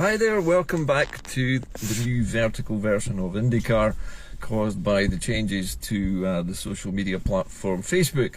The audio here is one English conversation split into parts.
Hi there, welcome back to the new vertical version of IndyCar caused by the changes to the social media platform Facebook,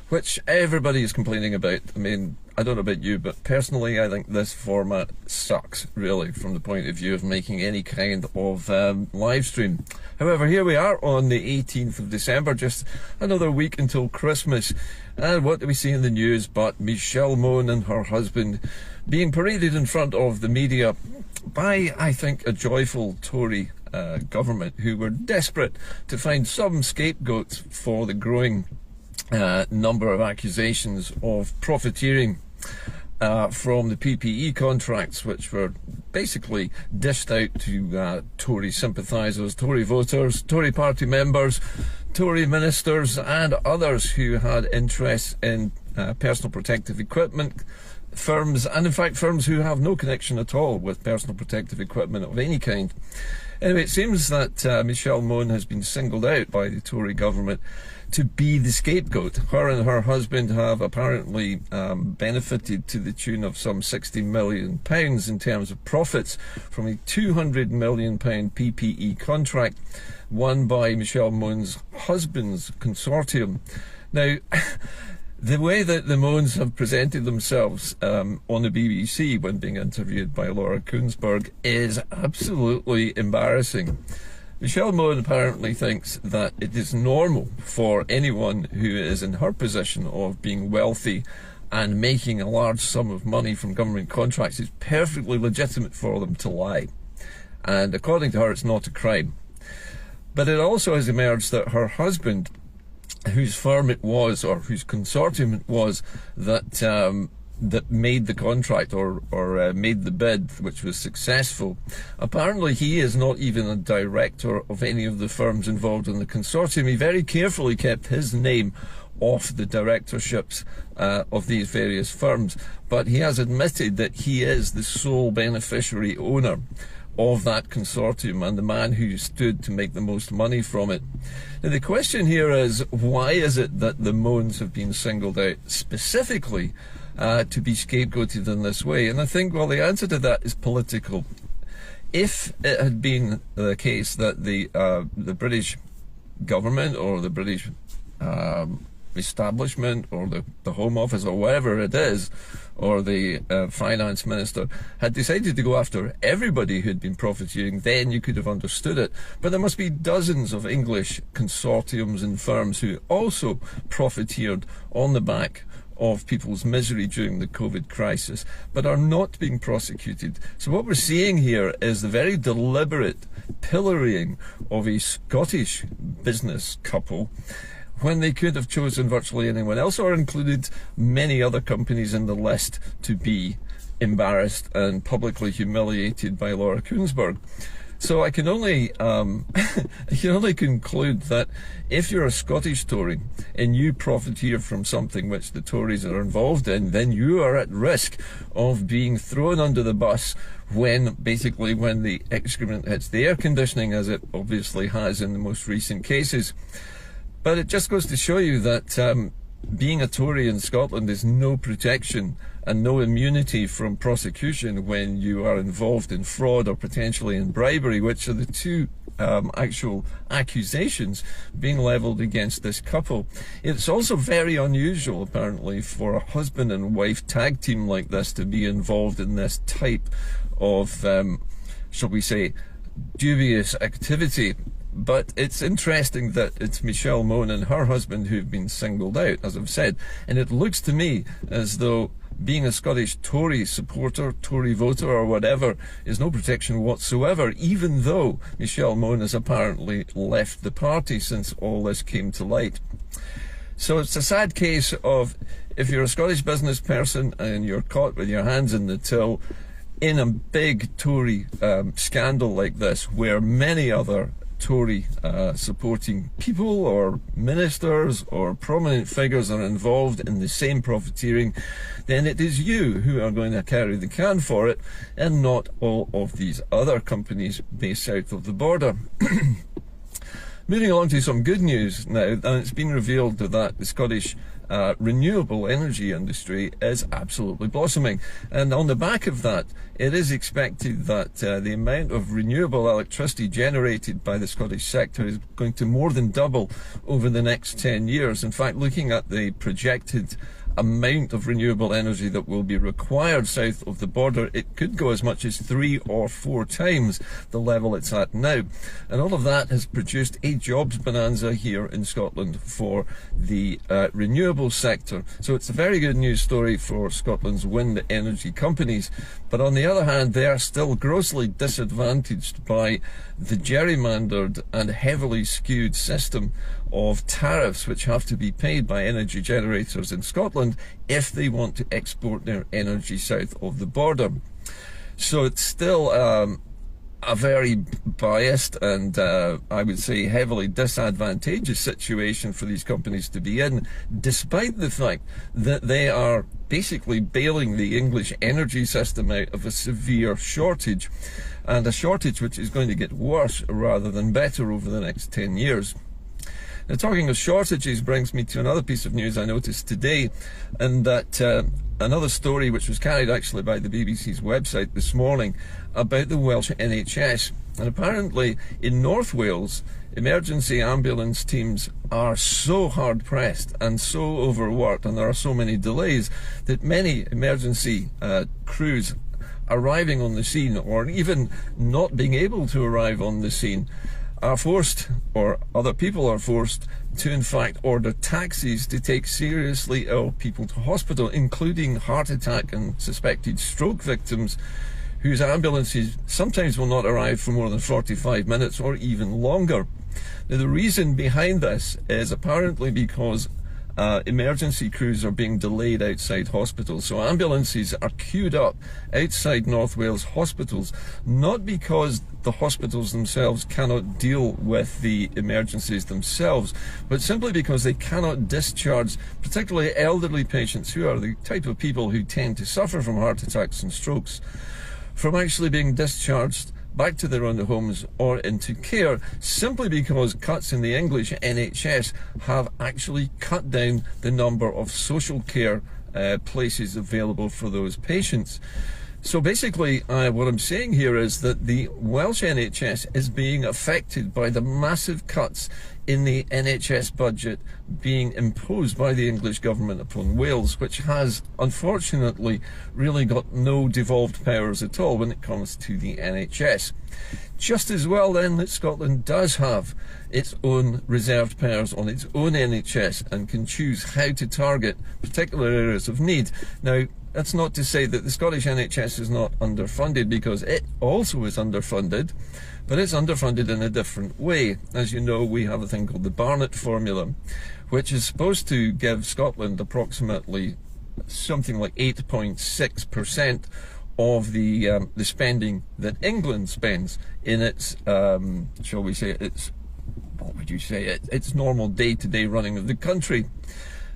which everybody is complaining about. I mean, I don't know about you, but personally I think this format sucks, really, from the point of view of making any kind of live stream. However, here we are on the 18th of December, just another week until Christmas. And what do we see in the news but Michelle Mone and her husband being paraded in front of the media by, I think, a joyful Tory government who were desperate to find some scapegoats for the growing number of accusations of profiteering from the PPE contracts, which were basically dished out to Tory sympathisers, Tory voters, Tory party members, Tory ministers and others who had interests in personal protective equipment firms, and in fact firms who have no connection at all with personal protective equipment of any kind. Anyway, it seems that Michelle Mone has been singled out by the Tory government to be the scapegoat. Her and her husband have apparently benefited to the tune of some £60 million in terms of profits from a £200 million PPE contract won by Michelle Mone's husband's consortium. Now, the way that the Mones have presented themselves on the BBC when being interviewed by Laura Kuenssberg is absolutely embarrassing. Michelle Mone apparently thinks that it is normal for anyone who is in her position of being wealthy and making a large sum of money from government contracts. It's perfectly legitimate for them to lie. And according to her, it's not a crime. But it also has emerged that her husband, whose firm it was, or whose consortium it was, that made the contract or made the bid, which was successful, apparently he is not even a director of any of the firms involved in the consortium. He very carefully kept his name off the directorships of these various firms, but he has admitted that he is the sole beneficiary owner of that consortium and the man who stood to make the most money from it. Now the question here is, why is it that the Mones have been singled out specifically to be scapegoated in this way? And I think, well, the answer to that is political. If it had been the case that the British government or the British establishment or the Home Office or whatever it is, or the finance minister had decided to go after everybody who'd been profiteering, then you could have understood it. But there must be dozens of English consortiums and firms who also profiteered on the back of people's misery during the COVID crisis, but are not being prosecuted. So what we're seeing here is the very deliberate pillorying of a Scottish business couple when they could have chosen virtually anyone else, or included many other companies in the list, to be embarrassed and publicly humiliated by Laura Kuenssberg. So I can only conclude that if you're a Scottish Tory and you profiteer from something which the Tories are involved in, then you are at risk of being thrown under the bus when the excrement hits the air conditioning, as it obviously has in the most recent cases. But it just goes to show you that being a Tory in Scotland is no protection and no immunity from prosecution when you are involved in fraud or potentially in bribery, which are the two actual accusations being levelled against this couple. It's also very unusual, apparently, for a husband and wife tag team like this to be involved in this type of, shall we say, dubious activity. But it's interesting that it's Michelle Mone and her husband who've been singled out, as I've said, and it looks to me as though being a Scottish Tory supporter, Tory voter or whatever is no protection whatsoever, even though Michelle Mone has apparently left the party since all this came to light. So it's a sad case of, if you're a Scottish business person and you're caught with your hands in the till in a big Tory scandal like this, where many other Tory supporting people or ministers or prominent figures are involved in the same profiteering, then it is you who are going to carry the can for it, and not all of these other companies based south of the border. Moving along to some good news now, and it's been revealed that the Scottish renewable energy industry is absolutely blossoming. And on the back of that, it is expected that the amount of renewable electricity generated by the Scottish sector is going to more than double over the next 10 years. In fact, looking at the projected amount of renewable energy that will be required south of the border, it could go as much as 3 or 4 times the level it's at now. And all of that has produced a jobs bonanza here in Scotland for the renewable sector. So it's a very good news story for Scotland's wind energy companies. But on the other hand, they are still grossly disadvantaged by the gerrymandered and heavily skewed system of tariffs which have to be paid by energy generators in Scotland if they want to export their energy south of the border. So it's still a very biased and I would say heavily disadvantageous situation for these companies to be in, despite the fact that they are basically bailing the English energy system out of a severe shortage, and a shortage which is going to get worse rather than better over the next 10 years. Now, talking of shortages brings me to another piece of news I noticed today, and that another story which was carried actually by the BBC's website this morning about the Welsh NHS. And apparently in North Wales, emergency ambulance teams are so hard pressed and so overworked, and there are so many delays, that many emergency crews arriving on the scene, or even not being able to arrive on the scene, are forced, or other people are forced, to in fact order taxis to take seriously ill people to hospital, including heart attack and suspected stroke victims, whose ambulances sometimes will not arrive for more than 45 minutes or even longer. Now, the reason behind this is apparently because emergency crews are being delayed outside hospitals. So ambulances are queued up outside North Wales hospitals, not because the hospitals themselves cannot deal with the emergencies themselves, but simply because they cannot discharge particularly elderly patients, who are the type of people who tend to suffer from heart attacks and strokes, from actually being discharged back to their own homes or into care, simply because cuts in the English NHS have actually cut down the number of social care places available for those patients. So basically, what I'm saying here is that the Welsh NHS is being affected by the massive cuts in the NHS budget being imposed by the English government upon Wales, which has unfortunately really got no devolved powers at all when it comes to the NHS. Just as well then that Scotland does have its own reserved powers on its own NHS and can choose how to target particular areas of need. Now, that's not to say that the Scottish NHS is not underfunded, because it also is underfunded, but it's underfunded in a different way. As you know, we have a thing called the Barnett formula, which is supposed to give Scotland approximately something like 8.6% of the spending that England spends in its, shall we say, its, what would you say, its normal day-to-day running of the country.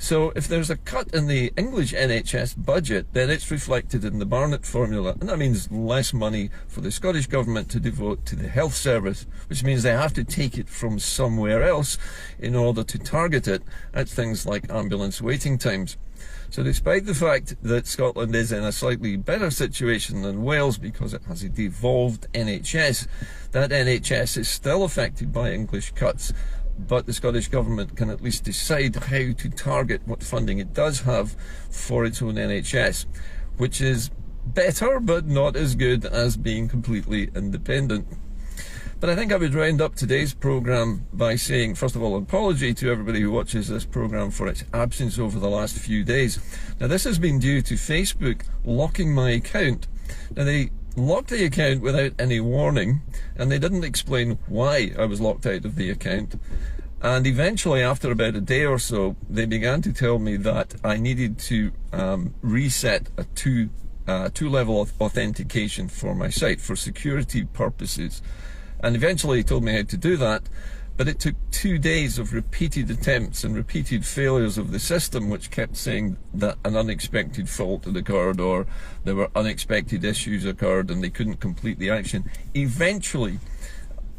So if there's a cut in the English NHS budget, then it's reflected in the Barnett formula, and that means less money for the Scottish government to devote to the health service, which means they have to take it from somewhere else in order to target it at things like ambulance waiting times. So despite the fact that Scotland is in a slightly better situation than Wales because it has a devolved NHS, that NHS is still affected by English cuts. But the Scottish government can at least decide how to target what funding it does have for its own NHS, which is better but not as good as being completely independent. But I think I would round up today's programme by saying, first of all, an apology to everybody who watches this programme for its absence over the last few days. Now, this has been due to Facebook locking my account. Now, they locked the account without any warning, and they didn't explain why I was locked out of the account. And eventually, after about a day or so, they began to tell me that I needed to reset a two-level authentication for my site for security purposes. And eventually he told me how to do that, but it took 2 days of repeated attempts and repeated failures of the system, which kept saying that an unexpected fault had occurred, or there were unexpected issues occurred and they couldn't complete the action. Eventually,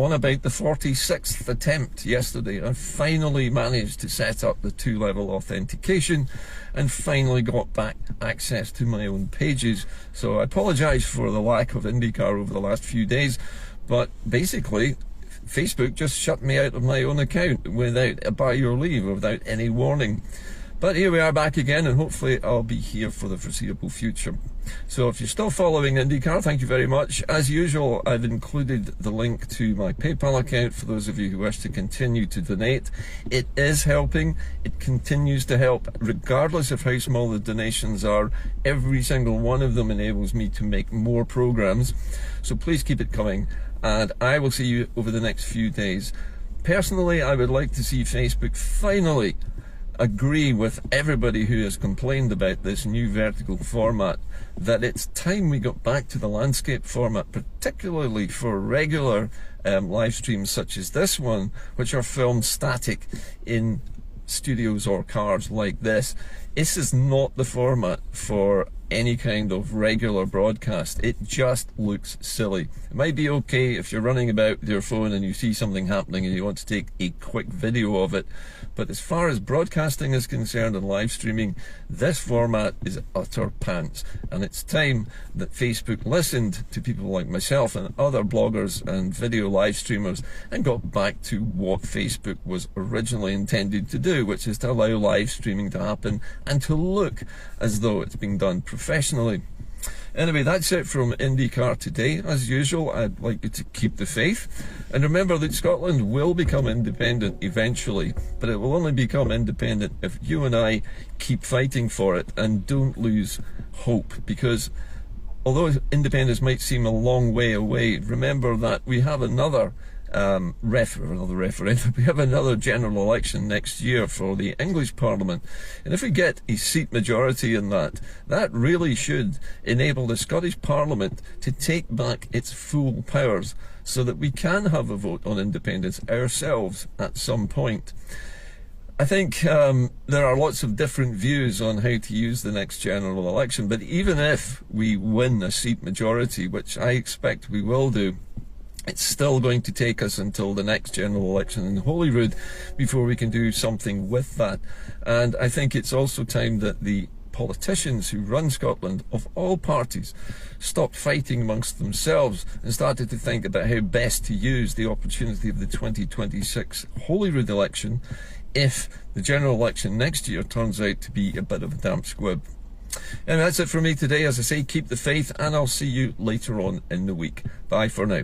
on about the 46th attempt yesterday. I finally managed to set up the 2-level authentication and finally got back access to my own pages. So I apologise for the lack of IndyCar over the last few days, but basically Facebook just shut me out of my own account without, by your leave, without any warning. But here we are back again, and hopefully I'll be here for the foreseeable future. So if you're still following IndyCar, thank you very much. As usual, I've included the link to my PayPal account for those of you who wish to continue to donate. It is helping. It continues to help, regardless of how small the donations are. Every single one of them enables me to make more programs. So please keep it coming, and I will see you over the next few days. Personally, I would like to see Facebook finally agree with everybody who has complained about this new vertical format that it's time we got back to the landscape format, particularly for regular live streams such as this one, which are filmed static in studios or cars like this. This is not the format for any kind of regular broadcast. It just looks silly. It might be okay if you're running about with your phone and you see something happening and you want to take a quick video of it, but as far as broadcasting is concerned and live streaming, this format is utter pants. And it's time that Facebook listened to people like myself and other bloggers and video live streamers and got back to what Facebook was originally intended to do, which is to allow live streaming to happen and to look as though it's being done professionally. Anyway, that's it from IndyCar today. As usual, I'd like you to keep the faith, and remember that Scotland will become independent eventually, but it will only become independent if you and I keep fighting for it and don't lose hope, because although independence might seem a long way away, remember that we have another referendum. We have another general election next year for the English Parliament, and if we get a seat majority in that, that really should enable the Scottish Parliament to take back its full powers so that we can have a vote on independence ourselves at some point. I think there are lots of different views on how to use the next general election, but even if we win a seat majority, which I expect we will do, it's still going to take us until the next general election in Holyrood before we can do something with that. And I think it's also time that the politicians who run Scotland, of all parties, stopped fighting amongst themselves and started to think about how best to use the opportunity of the 2026 Holyrood election if the general election next year turns out to be a bit of a damp squib. And that's it for me today. As I say, keep the faith, and I'll see you later on in the week. Bye for now.